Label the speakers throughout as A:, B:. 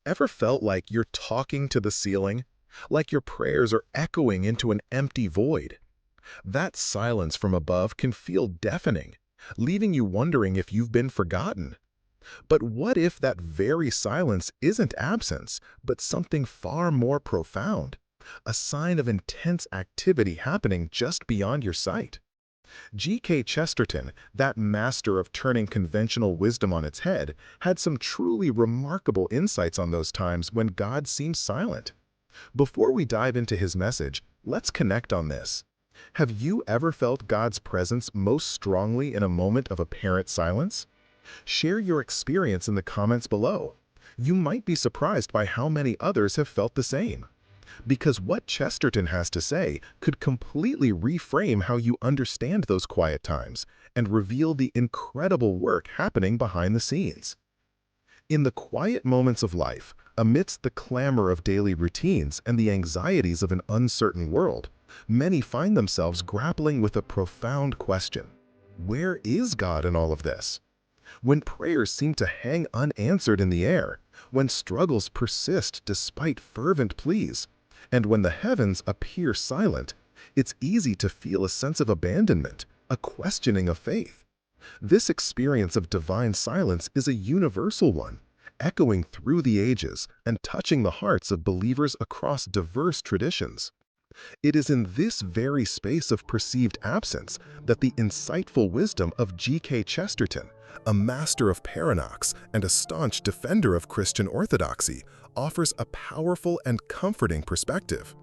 A: Ever felt like you're talking to the ceiling? Like your prayers are echoing into an empty void? That silence from above can feel deafening, leaving you wondering if you've been forgotten. But what if that very silence isn't absence, but something far more profound? A sign of intense activity happening just beyond your sight. G.K. Chesterton, that master of turning conventional wisdom on its head, had some truly remarkable insights on those times when God seems silent. Before we dive into his message, let's connect on this. Have you ever felt God's presence most strongly in a moment of apparent silence? Share your experience in the comments below. You might be surprised by how many others have felt the same. Because what Chesterton has to say could completely reframe how you understand those quiet times and reveal the incredible work happening behind the scenes. In the quiet moments of life, amidst the clamor of daily routines and the anxieties of an uncertain world, many find themselves grappling with a profound question. Where is God in all of this? When prayers seem to hang unanswered in the air, when struggles persist despite fervent pleas, and when the heavens appear silent, it's easy to feel a sense of abandonment, a questioning of faith. This experience of divine silence is a universal one, echoing through the ages and touching the hearts of believers across diverse traditions. It is in this very space of perceived absence that the insightful wisdom of G.K. Chesterton, a master of paradox and a staunch defender of Christian orthodoxy, offers a powerful and comforting perspective.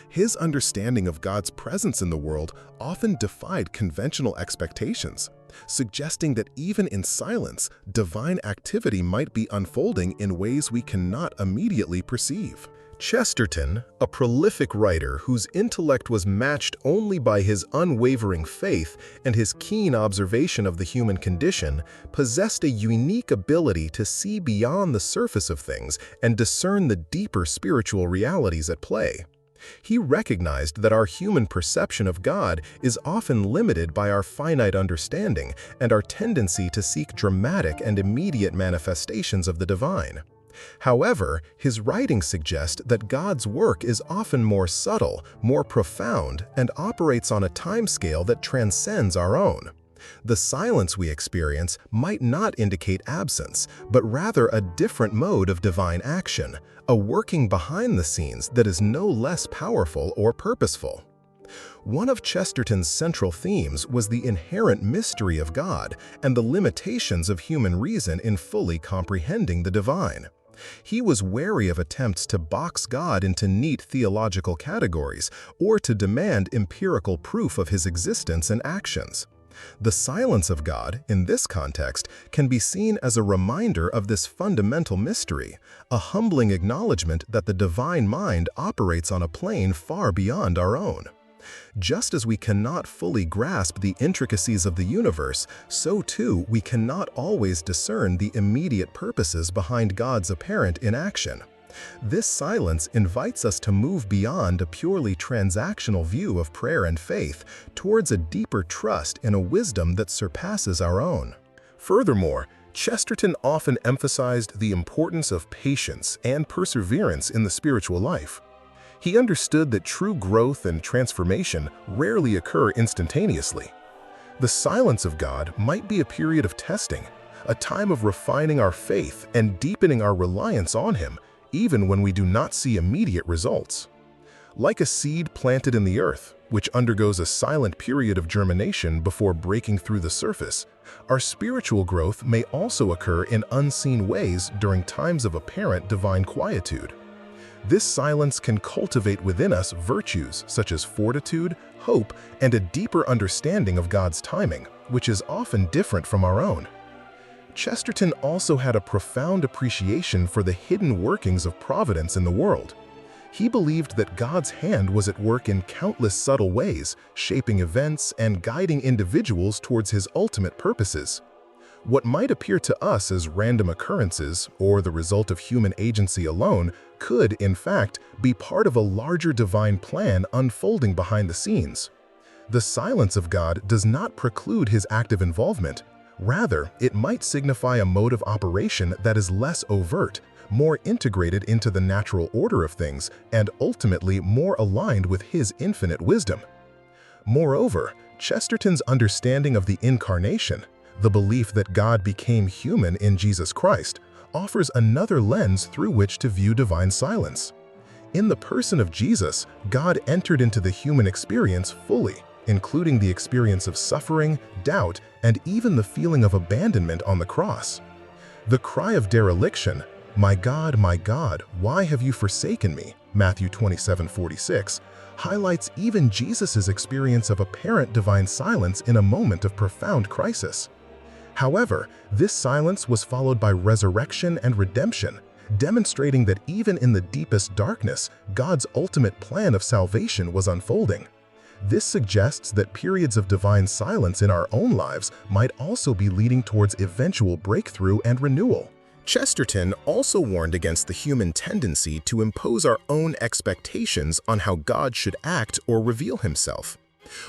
A: His understanding of God's presence in the world often defied conventional expectations, suggesting that even in silence, divine activity might be unfolding in ways we cannot immediately perceive. Chesterton, a prolific writer whose intellect was matched only by his unwavering faith and his keen observation of the human condition, possessed a unique ability to see beyond the surface of things and discern the deeper spiritual realities at play. He recognized that our human perception of God is often limited by our finite understanding and our tendency to seek dramatic and immediate manifestations of the divine. However, his writings suggest that God's work is often more subtle, more profound, and operates on a timescale that transcends our own. The silence we experience might not indicate absence, but rather a different mode of divine action, a working behind the scenes that is no less powerful or purposeful. One of Chesterton's central themes was the inherent mystery of God and the limitations of human reason in fully comprehending the divine. He was wary of attempts to box God into neat theological categories or to demand empirical proof of his existence and actions. The silence of God, in this context, can be seen as a reminder of this fundamental mystery, a humbling acknowledgement that the divine mind operates on a plane far beyond our own. Just as we cannot fully grasp the intricacies of the universe, so too we cannot always discern the immediate purposes behind God's apparent inaction. This silence invites us to move beyond a purely transactional view of prayer and faith towards a deeper trust in a wisdom that surpasses our own. Furthermore, Chesterton often emphasized the importance of patience and perseverance in the spiritual life. He understood that true growth and transformation rarely occur instantaneously. The silence of God might be a period of testing, a time of refining our faith and deepening our reliance on Him, even when we do not see immediate results. Like a seed planted in the earth, which undergoes a silent period of germination before breaking through the surface, our spiritual growth may also occur in unseen ways during times of apparent divine quietude. This silence can cultivate within us virtues such as fortitude, hope, and a deeper understanding of God's timing, which is often different from our own. Chesterton also had a profound appreciation for the hidden workings of providence in the world. He believed that God's hand was at work in countless subtle ways, shaping events and guiding individuals towards His ultimate purposes. What might appear to us as random occurrences or the result of human agency alone could, in fact, be part of a larger divine plan unfolding behind the scenes. The silence of God does not preclude His active involvement. Rather, it might signify a mode of operation that is less overt,
B: more integrated into the natural order of things, and ultimately more aligned with his infinite wisdom. Moreover, Chesterton's understanding of the Incarnation, the belief that God became human in Jesus Christ, offers another lens through which to view divine silence. In the person of Jesus, God entered into the human experience fully, including the experience of suffering, doubt, and even the feeling of abandonment on the cross. The cry of dereliction, my God, why have you forsaken me?" Matthew 27:46, highlights even Jesus' experience of apparent divine silence in a moment of profound crisis. However, this silence was followed by resurrection and redemption, demonstrating that even in the deepest darkness, God's ultimate plan of salvation was unfolding. This suggests that periods of divine silence in our own lives might also be leading towards eventual breakthrough and renewal.
A: Chesterton also warned against the human tendency to impose our own expectations on how God should act or reveal himself.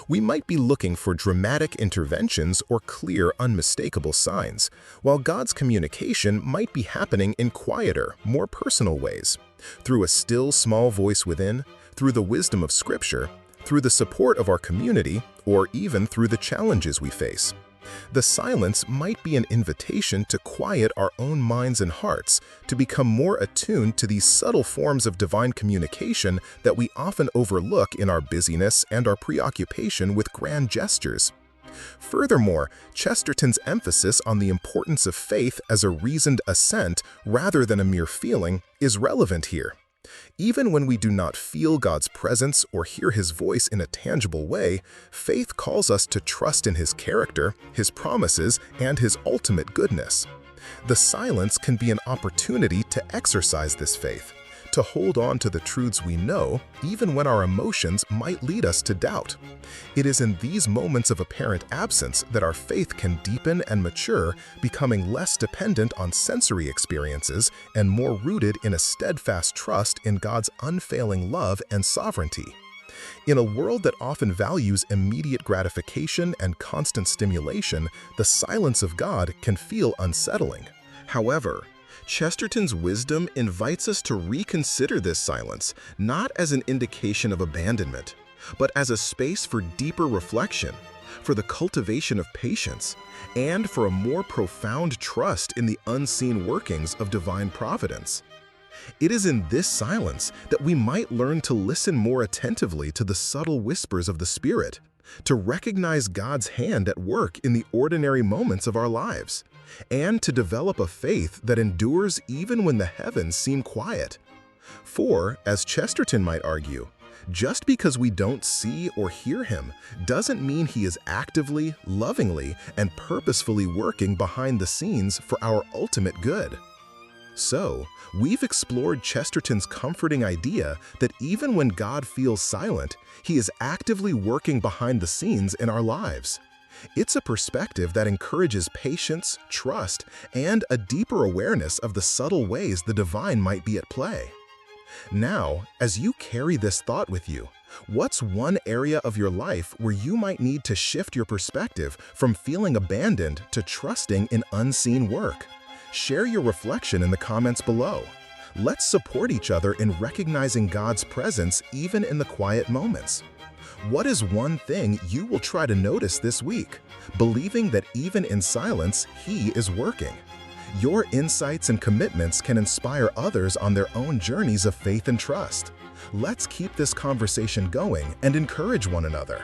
A: We might be looking for dramatic interventions or clear, unmistakable signs, while God's communication might be happening in quieter, more personal ways, through a still, small voice within, through the wisdom of Scripture, through the support of our community, or even through the challenges we face. The silence might be an invitation to quiet our own minds and hearts, to become more attuned to these subtle forms of divine communication that we often overlook in our busyness and our preoccupation with grand gestures. Furthermore, Chesterton's emphasis on the importance of faith as a reasoned assent rather than a mere feeling is relevant here. Even when we do not feel God's presence or hear His voice in a tangible way, faith calls us to trust in His character, His promises, and His ultimate goodness. The silence can be an opportunity to exercise this faith, to hold on to the truths we know, even when our emotions might lead us to doubt. It is in these moments of apparent absence that our faith can deepen and mature, becoming less dependent on sensory experiences and more rooted in a steadfast trust in God's unfailing love and sovereignty. In a world that often values immediate gratification and constant stimulation, the silence of God can feel unsettling. However, Chesterton's wisdom invites us to reconsider this silence, not as an indication of abandonment, but as a space for deeper reflection, for the cultivation of patience, and for a more profound trust in the unseen workings of divine providence. It is in this silence that we might learn to listen more attentively to the subtle whispers of the Spirit, to recognize God's hand at work in the ordinary moments of our lives, and to develop a faith that endures even when the heavens seem quiet. For, as Chesterton might argue, just because we don't see or hear Him doesn't mean He is actively, lovingly, and purposefully working behind the scenes for our ultimate good. So, we've explored Chesterton's comforting idea that even when God feels silent, He is actively working behind the scenes in our lives. It's a perspective that encourages patience, trust, and a deeper awareness of the subtle ways the divine might be at play. Now, as you carry this thought with you, what's one area of your life where you might need to shift your perspective from feeling abandoned to trusting in unseen work? Share your reflection in the comments below. Let's support each other in recognizing God's presence even in the quiet moments. What is one thing you will try to notice this week, believing that even in silence, He is working? Your insights and commitments can inspire others on their own journeys of faith and trust. Let's keep this conversation going and encourage one another.